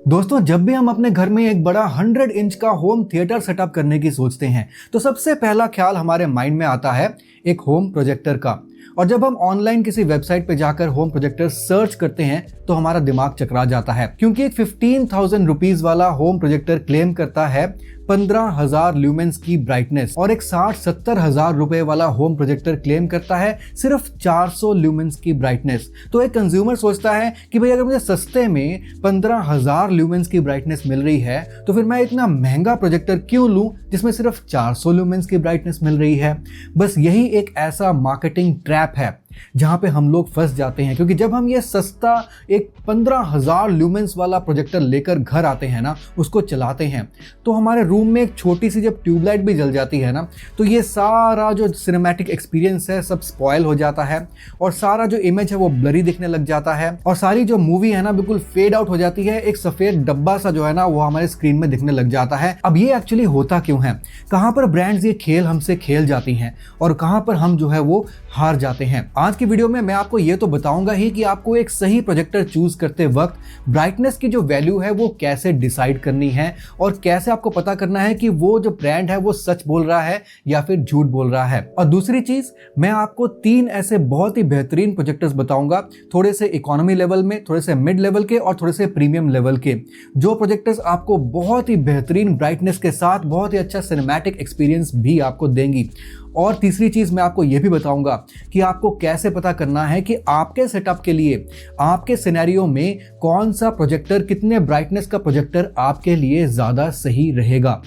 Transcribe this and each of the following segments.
दोस्तों, जब भी हम अपने घर में एक बड़ा 100 इंच का होम थिएटर सेटअप करने की सोचते हैं तो सबसे पहला ख्याल हमारे माइंड में आता है एक होम प्रोजेक्टर का। और जब हम ऑनलाइन किसी वेबसाइट पे जाकर होम प्रोजेक्टर सर्च करते हैं तो हमारा दिमाग चकरा जाता है, क्योंकि एक 15,000 रुपीज वाला होम प्रोजेक्टर क्लेम करता है 15,000 ल्यूमेंस की ब्राइटनेस और एक 60-70 हजार रुपए वाला होम प्रोजेक्टर क्लेम करता है सिर्फ 400 ल्यूमेंस की ब्राइटनेस। तो एक कंज्यूमर सोचता है कि भाई अगर मुझे सस्ते में 15,000 ल्यूमेंस की ब्राइटनेस मिल रही है तो फिर मैं इतना महंगा प्रोजेक्टर क्यों लूं जिसमें सिर्फ 400 ल्यूमेंस की ब्राइटनेस मिल रही है। बस यही एक ऐसा मार्केटिंग ट्रैप है जहां पे हम लोग फंस जाते हैं, क्योंकि जब हम ये सस्ता एक 15,000 ल्यूमेंस वाला प्रोजेक्टर लेकर घर आते हैं ना, उसको चलाते हैं तो हमारे रूम में एक छोटी सी जब ट्यूबलाइट भी जल जाती है ना, तो ये सारा जो सिनेमैटिक एक्सपीरियंस है सब स्पॉयल हो जाता है और सारा जो इमेज है वो ब्लरी दिखने लग जाता है और सारी जो मूवी है ना बिल्कुल फेड आउट हो जाती है। एक सफेद डब्बा सा जो है ना वो हमारे स्क्रीन में दिखने लग जाता है। अब ये एक्चुअली होता क्यों है? कहां पर ब्रांड्स ये खेल हमसे खेल जाती हैं और कहां पर हम जो है वो हार जाते हैं। आज की वीडियो में मैं आपको ये तो बताऊंगा ही कि आपको एक सही प्रोजेक्टर चूज करते वक्त ब्राइटनेस की जो वैल्यू है वो कैसे डिसाइड करनी है और कैसे आपको पता करना है कि वो जो ब्रांड है वो सच बोल रहा है या फिर झूठ बोल रहा है। और दूसरी चीज, मैं आपको 3 ऐसे बहुत ही बेहतरीन प्रोजेक्टर्स बताऊंगा, थोड़े से इकोनॉमी लेवल में, थोड़े से मिड लेवल के और थोड़े से प्रीमियम लेवल के, जो प्रोजेक्टर्स आपको बहुत ही बेहतरीन ब्राइटनेस के साथ बहुत ही अच्छा सिनेमैटिक एक्सपीरियंस भी आपको देंगी। और तीसरी चीज मैं आपको यह भी बताऊंगा कि आपको कैसे पता करना है कि आपके सेटअप के लिए आपके सिनेरियो में कौन सा प्रोजेक्टर, कितने ब्राइटनेस का प्रोजेक्टर आपके लिए ज्यादा सही रहेगा।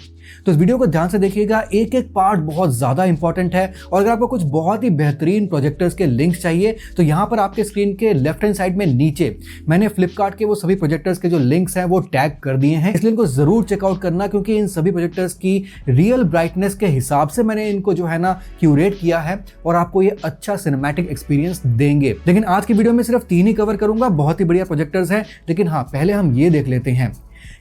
तो इस वीडियो को ध्यान से देखिएगा, एक एक पार्ट बहुत ज्यादा इंपॉर्टेंट है। और अगर आपको कुछ बहुत ही बेहतरीन प्रोजेक्टर्स के लिंक्स चाहिए तो यहां पर आपके स्क्रीन के लेफ्ट हैंड साइड में नीचे मैंने फ्लिपकार्ट के वो सभी प्रोजेक्टर्स के जो लिंक्स हैं वो टैग कर दिए हैं, इसलिए इनको जरूर चेकआउट करना, क्योंकि इन सभी प्रोजेक्टर्स की रियल ब्राइटनेस के हिसाब से मैंने इनको जो है ना क्यूरेट किया है और आपको ये अच्छा सिनेमैटिक एक्सपीरियंस देंगे। लेकिन आज की वीडियो में सिर्फ 3 ही कवर करूंगा, बहुत ही बढ़िया प्रोजेक्टर्स हैं। लेकिन हाँ, पहले हम ये देख लेते हैं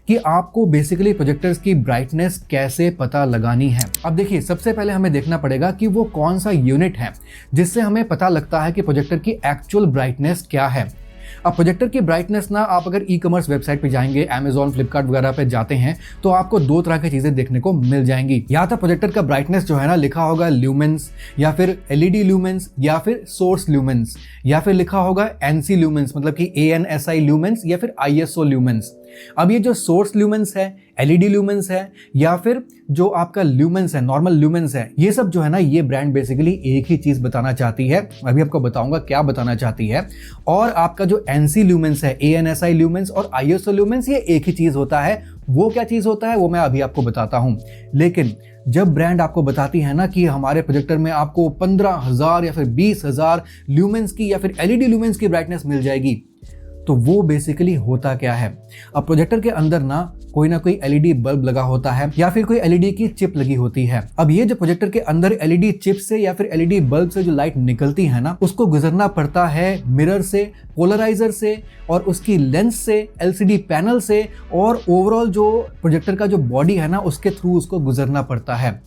कि आपको बेसिकली प्रोजेक्टर्स की ब्राइटनेस कैसे पता लगानी है। अब देखिए, सबसे पहले हमें देखना पड़ेगा कि वो कौन सा यूनिट है जिससे हमें पता लगता है कि प्रोजेक्टर की एक्चुअल ब्राइटनेस क्या है। अब प्रोजेक्टर की ब्राइटनेस ना, आप अगर ई कॉमर्स वेबसाइट पे जाएंगे, अमेजॉन, फ्लिपकार्ट वगैरह पे जाते हैं तो आपको 2 तरह की चीजें देखने को मिल जाएंगी। या तो प्रोजेक्टर का ब्राइटनेस जो है ना लिखा होगा ल्यूमेंस, या फिर एलईडी ल्यूमेंस, या फिर सोर्स ल्यूमेंस, या फिर लिखा होगा एनसी ल्यूमेंस, मतलब कि ANSI ल्यूमेंस, या फिर ISO ल्यूमेंस। अब ये जो सोर्स ल्यूमेंस है, एलईडी ल्यूमेंस है, या फिर जो आपका ल्यूमेंस है, नॉर्मल ल्यूमेंस है, ये सब जो है ना, ये ब्रांड बेसिकली एक ही चीज बताना चाहती है। अभी आपको बताऊंगा क्या बताना चाहती है। और आपका जो एनसी ल्यूमेंस है, ANSI ल्यूमेंस और ISO ल्यूमेंस, ये एक ही चीज होता है। वो क्या चीज होता है वो मैं अभी आपको बताता हूं। लेकिन जब ब्रांड आपको बताती है ना कि हमारे प्रोजेक्टर में आपको 15,000 या फिर 20,000 ल्यूमेंस की या फिर एलईडी ल्यूमेंस की ब्राइटनेस मिल जाएगी, तो वो बेसिकली होता क्या है? अब प्रोजेक्टर के अंदर ना कोई एलईडी बल्ब लगा होता है या फिर कोई एलईडी की चिप लगी होती है। अब ये जो प्रोजेक्टर के अंदर एलईडी चिप से या फिर एलईडी बल्ब से जो लाइट निकलती है ना, उसको गुजरना पड़ता है मिरर से, पोलराइजर से, और उसकी लेंस से, एलसीडी पैनल से, और ओवरऑल जो प्रोजेक्टर का जो बॉडी है ना उसके थ्रू उसको गुजरना पड़ता है।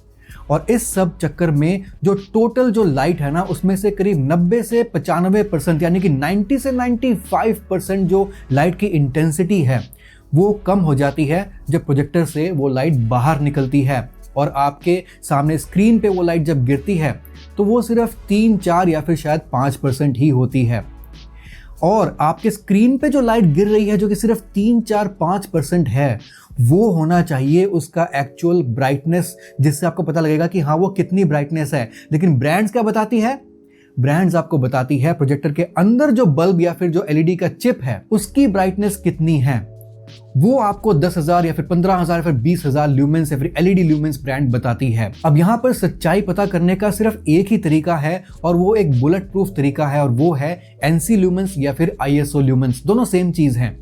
और इस सब चक्कर में जो टोटल जो लाइट है ना उसमें से करीब 90 से 95%, यानी कि 90 से 95% जो लाइट की इंटेंसिटी है वो कम हो जाती है जब प्रोजेक्टर से वो लाइट बाहर निकलती है। और आपके सामने स्क्रीन पे वो लाइट जब गिरती है तो वो सिर्फ 3-4 या फिर शायद 5% ही होती है। और आपके स्क्रीन पे जो लाइट गिर रही है जो कि सिर्फ 3-4-5% है, वो होना चाहिए उसका एक्चुअल ब्राइटनेस, जिससे आपको पता लगेगा कि हाँ वो कितनी ब्राइटनेस है। लेकिन ब्रांड्स क्या बताती है? ब्रांड्स आपको बताती है प्रोजेक्टर के अंदर जो बल्ब या फिर जो एलईडी का चिप है उसकी ब्राइटनेस कितनी है। वो आपको 10,000 या फिर 15,000 या फिर 20,000 ल्यूमेंस या फिर एलईडी ल्यूमेंस ब्रांड बताती है। अब यहाँ पर सच्चाई पता करने का सिर्फ एक ही तरीका है और वो एक बुलेट प्रूफ तरीका है, और वो है एनसी ल्यूमेंस या फिर ISO ल्यूमेंस। दोनों सेम चीज है।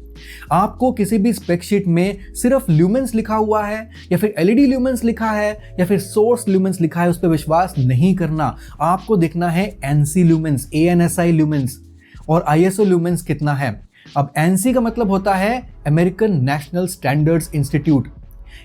आपको किसी भी स्पेकशीट में सिर्फ ल्यूमेंस लिखा हुआ है या फिर एलईडी ल्यूमेंस लिखा है या फिर सोर्स ल्यूमेंस लिखा है उस पर विश्वास नहीं करना। आपको देखना है एनसी ल्यूमेंस, ANSI ल्यूमेंस और ISO ल्यूमेंस कितना है। अब एनसी का मतलब होता है अमेरिकन नेशनल स्टैंडर्ड्स इंस्टीट्यूट,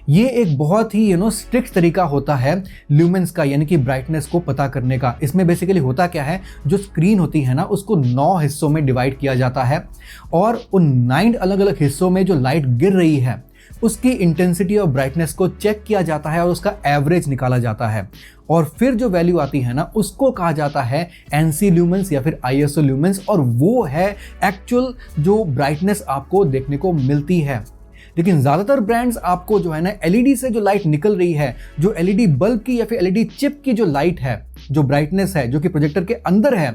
ये एक बहुत ही स्ट्रिक्ट तरीका होता है ल्यूमेंस का, यानी कि ब्राइटनेस को पता करने का। इसमें बेसिकली होता क्या है, जो स्क्रीन होती है ना उसको 9 हिस्सों में डिवाइड किया जाता है और उन 9 अलग अलग हिस्सों में जो लाइट गिर रही है उसकी इंटेंसिटी और ब्राइटनेस को चेक किया जाता है और उसका एवरेज निकाला जाता है और फिर जो वैल्यू आती है ना उसको कहा जाता है एनसी ल्यूमेंस या फिर आईएसओ ल्यूमेंस, और वो है एक्चुअल जो ब्राइटनेस आपको देखने को मिलती है। लेकिन ज़्यादातर ब्रांड्स आपको जो है ना एलईडी से जो लाइट निकल रही है, जो एलईडी बल्ब की या फिर एलईडी चिप की जो लाइट है, जो ब्राइटनेस है जो कि प्रोजेक्टर के अंदर है,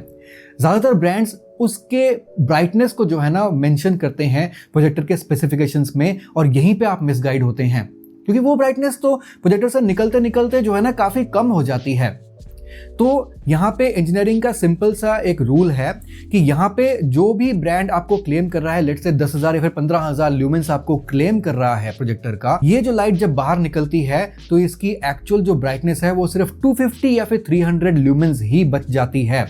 ज़्यादातर ब्रांड्स उसके ब्राइटनेस को जो है ना मेंशन करते हैं प्रोजेक्टर के स्पेसिफिकेशंस में, और यहीं पे आप मिसगाइड होते हैं क्योंकि वो ब्राइटनेस तो प्रोजेक्टर से निकलते निकलते जो है ना काफ़ी कम हो जाती है। तो यहाँ पे इंजीनियरिंग का सिंपल सा एक रूल है कि यहाँ पे जो भी ब्रांड आपको क्लेम कर रहा है, लेट्स से 10,000 या फिर 15,000 ल्यूमेंस आपको क्लेम कर रहा है प्रोजेक्टर का, ये जो लाइट जब बाहर निकलती है तो इसकी एक्चुअल जो ब्राइटनेस है वो सिर्फ 250 या फिर 300 ल्यूमेंस ही बच जाती है,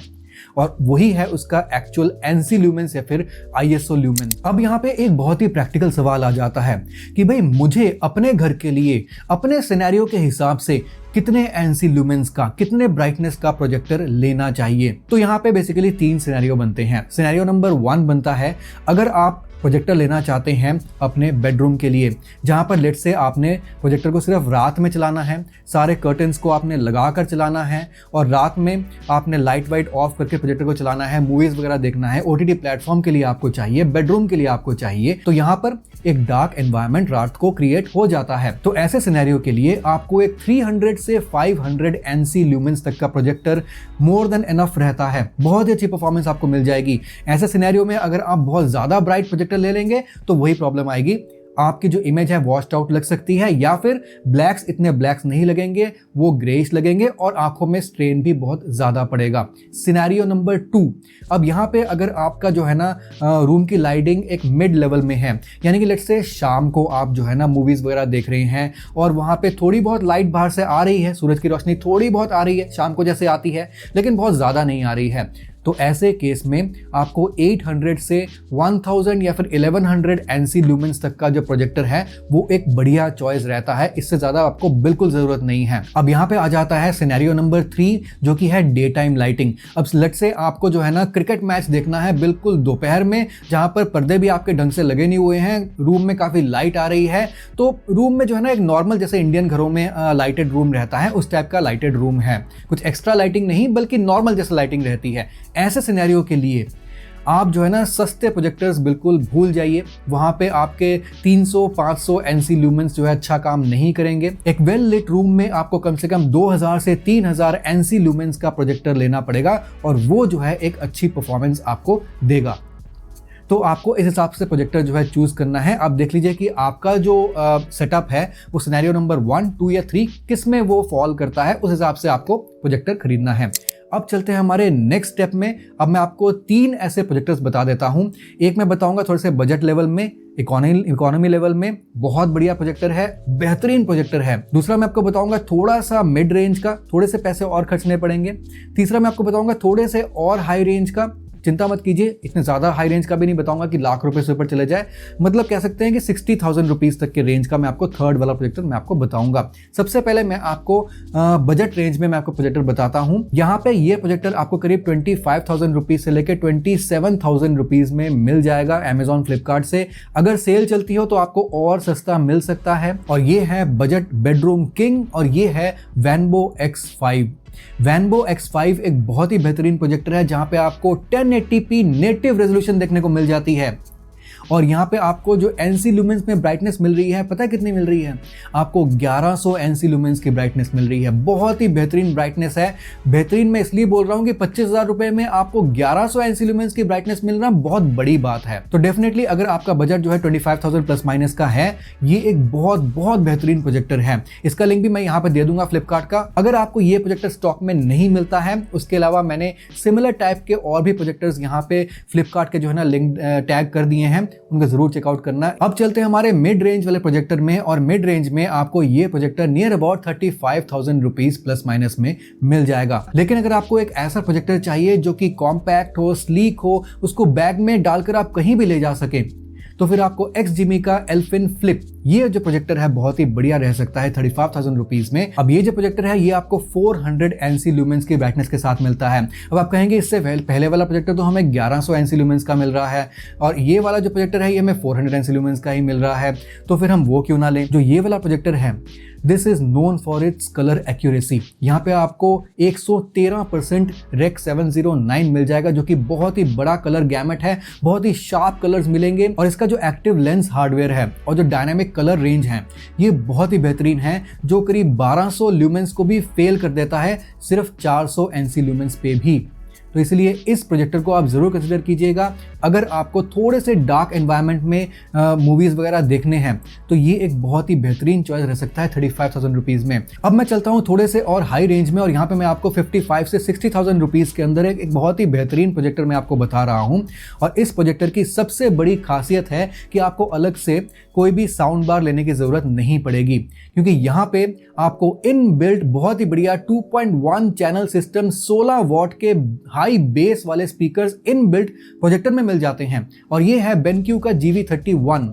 और वही है उसका एक्चुअल एनसी ल्यूमेंस या फिर आईएसओ ल्यूमेंस। अब यहाँ पे एक बहुत ही प्रैक्टिकल सवाल आ जाता है कि भाई मुझे अपने घर के लिए अपने सिनेरियो के हिसाब से कितने एनसी ल्यूमेंस का, कितने ब्राइटनेस का प्रोजेक्टर लेना चाहिए। तो यहाँ पे बेसिकली 3 सिनेरियो बनते हैं। सिनेरियो नंबर 1 बनता है अगर आप प्रोजेक्टर लेना चाहते हैं अपने बेडरूम के लिए, जहाँ पर लेट से आपने प्रोजेक्टर को सिर्फ रात में चलाना है, सारे कर्टन्स को आपने लगा कर चलाना है और रात में आपने लाइट वाइट ऑफ करके प्रोजेक्टर को चलाना है, मूवीज़ वगैरह देखना है, ओटीटी प्लेटफॉर्म के लिए आपको चाहिए, बेडरूम के लिए आपको चाहिए, तो यहाँ पर एक डार्क एनवायरनमेंट रात को क्रिएट हो जाता है। तो ऐसे सिनेरियो के लिए आपको एक 300 से 500 एनसी ल्यूमेंस तक का प्रोजेक्टर मोर देन एनफ रहता है, बहुत ही अच्छी परफॉर्मेंस आपको मिल जाएगी। ऐसे सिनेरियो में अगर आप बहुत ज़्यादा ब्राइट प्रोजेक्टर ले लेंगे तो वही प्रॉब्लम आएगी, आपकी जो इमेज है वॉश्ड आउट लग सकती है, या फिर ब्लैक्स इतने ब्लैक्स नहीं लगेंगे, वो ग्रेइश लगेंगे और आंखों में स्ट्रेन भी बहुत ज़्यादा पड़ेगा। सिनेरियो नंबर 2, अब यहाँ पे अगर आपका जो है ना रूम की लाइटिंग एक मिड लेवल में है, यानी कि लेट्स से शाम को आप जो है ना मूवीज़ वगैरह देख रहे हैं और वहाँ पे थोड़ी बहुत लाइट बाहर से आ रही है, सूरज की रोशनी थोड़ी बहुत आ रही है, शाम को जैसे आती है लेकिन बहुत ज़्यादा नहीं आ रही है, तो ऐसे केस में आपको 800 से 1000 या फिर 1100 एनसी ल्यूमेंस तक का जो प्रोजेक्टर है वो एक बढ़िया चॉइस रहता है, इससे ज़्यादा आपको बिल्कुल ज़रूरत नहीं है। अब यहाँ पे आ जाता है सिनेरियो नंबर 3 जो कि है डे टाइम लाइटिंग। अब लेट से आपको जो है ना क्रिकेट मैच देखना है बिल्कुल दोपहर में, जहाँ पर पर्दे भी आपके ढंग से लगे नहीं हुए हैं, रूम में काफ़ी लाइट आ रही है, तो रूम में जो है ना एक नॉर्मल जैसे इंडियन घरों में लाइटेड रूम रहता है उस टाइप का लाइटेड रूम है, कुछ एक्स्ट्रा लाइटिंग नहीं बल्कि नॉर्मल जैसे लाइटिंग रहती है। ऐसे सिनेरियो के लिए आप जो है ना सस्ते प्रोजेक्टर्स बिल्कुल भूल जाइए, वहाँ पे आपके 300-500 एनसी ल्यूमेंस जो है अच्छा काम नहीं करेंगे। एक वेल लिट रूम में आपको कम से कम 2000 से 3000 एनसी ल्यूमेंस का प्रोजेक्टर लेना पड़ेगा और वो जो है एक अच्छी परफॉर्मेंस आपको देगा। तो आपको इस हिसाब से प्रोजेक्टर जो है चूज़ करना है। आप देख लीजिए कि आपका जो सेटअप है वो सिनेरियो नंबर 1, 2 या 3 किस में वो फॉल करता है, उस हिसाब से आपको प्रोजेक्टर खरीदना है। अब चलते हैं हमारे नेक्स्ट स्टेप में। अब मैं आपको 3 ऐसे प्रोजेक्टर्स बता देता हूं। एक मैं बताऊंगा थोड़े से बजट लेवल में, इकोनॉमी लेवल में बहुत बढ़िया प्रोजेक्टर है, बेहतरीन प्रोजेक्टर है। दूसरा मैं आपको बताऊंगा थोड़ा सा मिड रेंज का, थोड़े से पैसे और खर्चने पड़ेंगे। तीसरा मैं आपको बताऊंगा थोड़े से और हाई रेंज का, चिंता मत कीजिए इतने ज़्यादा हाई रेंज का भी नहीं बताऊंगा कि लाख रुपए से ऊपर चले जाए, मतलब कह सकते हैं कि 60,000 रुपीज़ तक के रेंज का मैं आपको थर्ड वाला प्रोजेक्टर मैं आपको बताऊंगा। सबसे पहले मैं आपको बजट रेंज में मैं आपको प्रोजेक्टर बताता हूं। यहाँ पे ये प्रोजेक्टर आपको करीब 25,000 रुपीज़ से लेकर 27,000 रुपीज़ में मिल जाएगा अमेजॉन फ्लिपकार्ट से। अगर सेल चलती हो तो आपको और सस्ता मिल सकता है। और ये है बजट बेडरूम किंग और ये है वेनबो X5। वेनबो X5 एक बहुत ही बेहतरीन प्रोजेक्टर है जहां पे आपको 1080p नेटिव रेजोल्यूशन देखने को मिल जाती है। और यहाँ पे आपको जो एनसी लुमेंस में ब्राइटनेस मिल रही है, पता है कितनी मिल रही है? आपको 1100 एनसी लुमेंस की ब्राइटनेस मिल रही है। बहुत ही बेहतरीन ब्राइटनेस है। बेहतरीन मैं इसलिए बोल रहा हूँ कि 25,000 रुपए में आपको 1100 एनसी लुमेंस की ब्राइटनेस मिलना बहुत बड़ी बात है। तो डेफिनेटली अगर आपका बजट जो है 25,000 प्लस माइनस का है, ये एक बहुत बेहतरीन प्रोजेक्टर है। इसका लिंक भी मैं यहाँ पे दे दूंगा फ्लिपकार्ट का। अगर आपको ये प्रोजेक्टर स्टॉक में नहीं मिलता है, उसके अलावा मैंने सिमिलर टाइप के और भी प्रोजेक्टर्स यहाँ पे फ्लिपकार्ट के जो है ना लिंक टैग कर दिए हैं, उनको जरूर चेकआउट करना है। अब चलते हैं हमारे मिड रेंज वाले प्रोजेक्टर में। और मिड रेंज में आपको ये projector near about 35,000 rupees plus minus में मिल जाएगा। लेकिन अगर आपको एक ऐसा प्रोजेक्टर चाहिए जो कि कॉम्पैक्ट हो, स्लीक हो, उसको बैग में डालकर आप कहीं भी ले जा सके, तो फिर आपको XGIMI का एल्फिन फ्लिप ये जो प्रोजेक्टर है बहुत ही बढ़िया रह सकता है 35,000 रुपीज में। अब ये जो प्रोजेक्टर है ये आपको 400 NC लुमेंस की ब्राइटनेस के साथ मिलता है। अब आप कहेंगे इससे पहले वाला प्रोजेक्टर तो हमें 1100 NC लुमेंस का मिल रहा है और ये वाला जो प्रोजेक्टर है ये हमें 400 NC लुमेंस का ही मिल रहा है, तो फिर हम वो क्यों ना लें। जो ये वाला प्रोजेक्टर है this is known for its colour accuracy. यहाँ पे आपको 113% रेक 709 मिल जाएगा जो कि बहुत ही बड़ा कलर गैमेट है, बहुत ही शार्प कलर्स मिलेंगे और इसका जो एक्टिव लेंस हार्डवेयर है और जो डायनामिक कलर रेंज है ये बहुत ही बेहतरीन है, जो करीब 1200 ल्यूमेंस को भी फेल कर देता है सिर्फ 400 NC ल्यूमेंस पे भी। तो इसलिए इस प्रोजेक्टर को आप जरूर कंसिडर कीजिएगा अगर आपको थोड़े से डार्क एनवायरनमेंट में मूवीज़ वगैरह देखने हैं, तो ये एक बहुत ही बेहतरीन चॉइस रह सकता है 35,000 रुपीज़ में। अब मैं चलता हूँ थोड़े से और हाई रेंज में और यहाँ पे मैं आपको 55 से 60,000 रुपीज़ के अंदर एक बहुत ही बेहतरीन प्रोजेक्टर मैं आपको बता रहा हूँ। और इस प्रोजेक्टर की सबसे बड़ी खासियत है कि आपको अलग से कोई भी साउंड बार लेने की ज़रूरत नहीं पड़ेगी, क्योंकि यहाँ पे आपको इन बिल्ट बहुत ही बढ़िया 2.1 चैनल सिस्टम 16 वॉट के हाई बेस वाले स्पीकर्स इन बिल्ट प्रोजेक्टर में मिल जाते हैं। और ये है बेनक्यू का GV31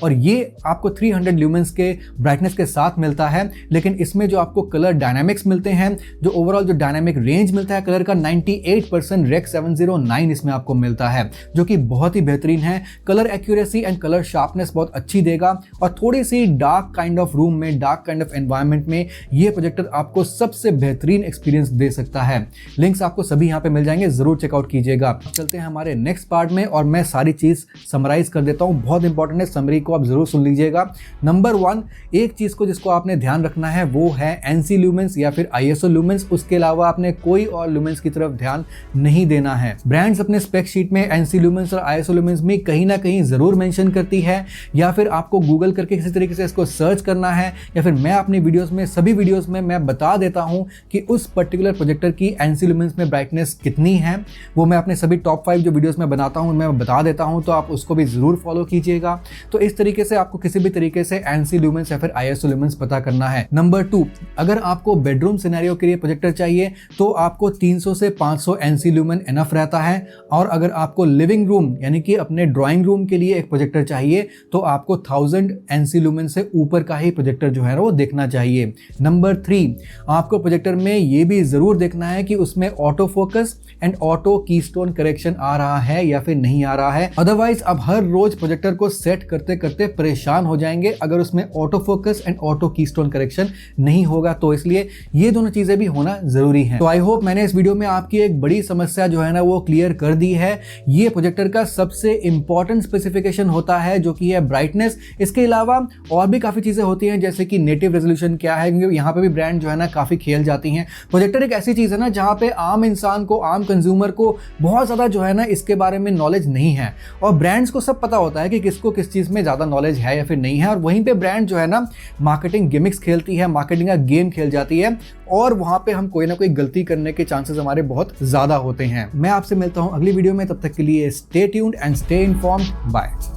और ये आपको 300 ल्यूमेंस के ब्राइटनेस के साथ मिलता है, लेकिन इसमें जो आपको कलर डायनामिक्स मिलते हैं, जो ओवरऑल जो डायनामिक रेंज मिलता है कलर का 98% रेक 709 इसमें आपको मिलता है, जो कि बहुत ही बेहतरीन है। Colour accuracy and colour sharpness बहुत अच्छी देगा और थोड़ी सी डार्क काइंड ऑफ रूम में, डार्क काइंड ऑफ एनवायरनमेंट में ये प्रोजेक्टर आपको सबसे बेहतरीन एक्सपीरियंस दे सकता है। लिंक्स आपको सभी यहाँ पे मिल जाएंगे, जरूर चेकआउट कीजिएगा। चलते हैं हमारे नेक्स्ट पार्ट में और मैं सारी चीज समराइज कर देता हूँ, बहुत इंपॉर्टेंट है, समरी को आप जरूर सुन लीजिएगा। नंबर 1, एक चीज को जिसको आपने ध्यान रखना है वो है NC लुमेंस या फिर ISO लुमेंस। उसके अलावा आपने कोई और लुमेंस की तरफ ध्यान नहीं देना है। ब्रांड्स अपने स्पेक शीट में NC लुमेंस और ISO लुमेंस में कहीं ना कहीं जरूर मेंशन करती है, या फिर आपको गूगल करके किसी तरीके से इसको सर्च करना है, या फिर मैं अपनी वीडियोस में, सभी वीडियोस में मैं बता देता हूं कि उस पर्टिकुलर प्रोजेक्टर की NC लुमेंस में ब्राइटनेस कितनी है। वो मैं अपने सभी टॉप 5 जो वीडियोस में बनाता हूं मैं बता देता हूं, तो आप उसको भी जरूर फॉलो कीजिएगा। तो इस तरीके से आपको किसी भी तरीके से NC लुमेंस या फिर ISO लुमेंस पता करना है। नंबर 2, अगर आपको बेडरूम सिनेरियो के लिए प्रोजेक्टर चाहिए तो आपको 300 से 500 NC लुमेन इनफ रहता है, और अगर आपको लिविंग रूम यानी कि अपने ड्राइंग रूम के लिए एक प्रोजेक्टर चाहिए तो आपको 1000 NC लुमेन से ऊपर का ही प्रोजेक्टर जो है वो देखना चाहिए। नंबर 3, आपको प्रोजेक्टर में ये भी जरूर देखना है कि उसमें auto focus and auto keystone correction आ रहा है या फिर नहीं आ रहा है। अदरवाइज आप हर रोज प्रोजेक्टर को सेट करते करते परेशान हो जाएंगे अगर उसमें auto focus and auto keystone correction नहीं होगा। तो इसलिए ये दोनों चीजें भी होना जरूरी है। तो आई होप मैंने इस वीडियो में आपकी एक बड़ी समस्या जो है ना वो क्लियर कर दी है। ये प्रोजेक्टर का सबसे इंपॉर्टेंट स्पेसिफिकेशन होता है जो कि है ब्राइटनेस। इसके अलावा और भी काफी चीजें होती हैं जैसे कि नेटिव रेजोल्यूशन क्या है, क्योंकि यहाँ पे भी ब्रांड जो है ना काफी खेल जाती हैं। प्रोजेक्टर एक ऐसी चीज है ना जहाँ पे आम इंसान को, आम कंज्यूमर को बहुत ज्यादा जो है ना इसके बारे में नॉलेज नहीं है, और ब्रांड्स को सब पता होता है कि किसको किस चीज में ज्यादा नॉलेज है या फिर नहीं है। और वहीं पे ब्रांड जो है ना मार्केटिंग गिमिक्स खेलती है, मार्केटिंग का गेम खेल जाती है, और वहां पे हम कोई ना कोई गलती करने के चांसेस हमारे बहुत ज्यादा होते हैं। मैं आपसे मिलता हूं अगली वीडियो में, तब तक के लिए stay tuned and stay informed. Bye.